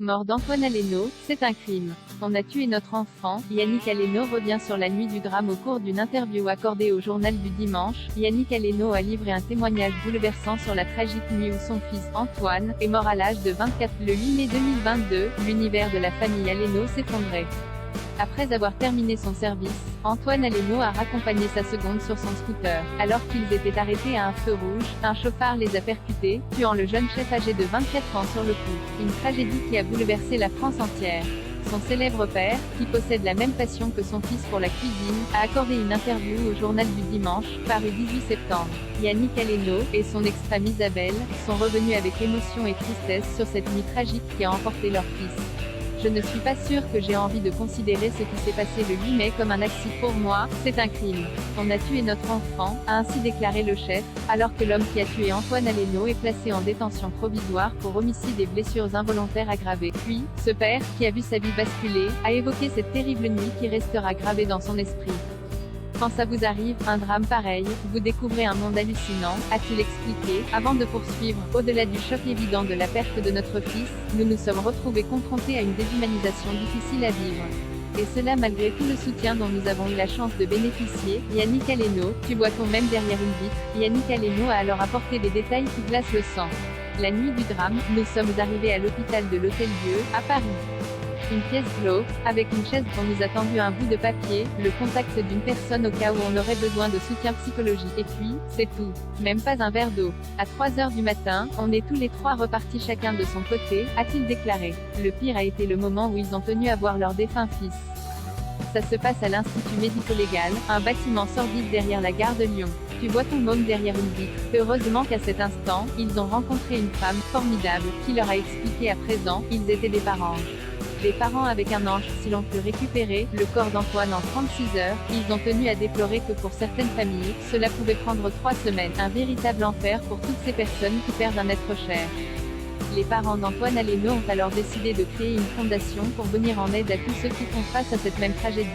Mort d'Antoine Aleno, c'est un crime. On a tué notre enfant. Yannick Aleno revient sur la nuit du drame au cours d'une interview accordée au journal du dimanche. Yannick Aleno a livré un témoignage bouleversant sur la tragique nuit où son fils, Antoine, est mort à l'âge de 24. Le 8 mai 2022, l'univers de la famille Aleno s'effondrait. Après avoir terminé son service, Antoine Aleno a raccompagné sa seconde sur son scooter. Alors qu'ils étaient arrêtés à un feu rouge, un chauffard les a percutés, tuant le jeune chef âgé de 24 ans sur le coup. Une tragédie qui a bouleversé la France entière. Son célèbre père, qui possède la même passion que son fils pour la cuisine, a accordé une interview au journal du dimanche, paru 18 septembre. Yannick Aleno et son ex-femme Isabelle sont revenus avec émotion et tristesse sur cette nuit tragique qui a emporté leur fils. Je ne suis pas sûre que j'ai envie de considérer ce qui s'est passé le 8 mai comme un accident. Pour moi, c'est un crime. On a tué notre enfant, a ainsi déclaré le chef, alors que l'homme qui a tué Antoine Aleno est placé en détention provisoire pour homicide et blessures involontaires aggravées. Puis, ce père, qui a vu sa vie basculer, a évoqué cette terrible nuit qui restera gravée dans son esprit. Quand ça vous arrive, un drame pareil, vous découvrez un monde hallucinant, a-t-il expliqué, avant de poursuivre. Au-delà du choc évident de la perte de notre fils, nous nous sommes retrouvés confrontés à une déshumanisation difficile à vivre. Et cela malgré tout le soutien dont nous avons eu la chance de bénéficier. Yannick Aleno, tuboie-t-on même derrière une vitre. Yannick Aleno a alors apporté des détails qui glacent le sang. La nuit du drame, nous sommes arrivés à l'hôpital de l'Hôtel-Dieu, à Paris. Une pièce glauque, avec une chaise dont nous a tendu un bout de papier, le contact d'une personne au cas où on aurait besoin de soutien psychologique. Et puis, c'est tout. Même pas un verre d'eau. À 3 heures du matin, on est tous les trois repartis chacun de son côté, a-t-il déclaré. Le pire a été le moment où ils ont tenu à voir leur défunt fils. Ça se passe à l'Institut médico-légal, un bâtiment sordide derrière la gare de Lyon. Tu vois ton môme derrière une vitre. Heureusement qu'à cet instant, ils ont rencontré une femme formidable, qui leur a expliqué à présent, ils étaient des parents. Des parents avec un ange. Si l'on peut récupérer le corps d'Antoine en 36 heures, ils ont tenu à déplorer que pour certaines familles, cela pouvait prendre 3 semaines. Un véritable enfer pour toutes ces personnes qui perdent un être cher. Les parents d'Antoine Aleno ont alors décidé de créer une fondation pour venir en aide à tous ceux qui font face à cette même tragédie.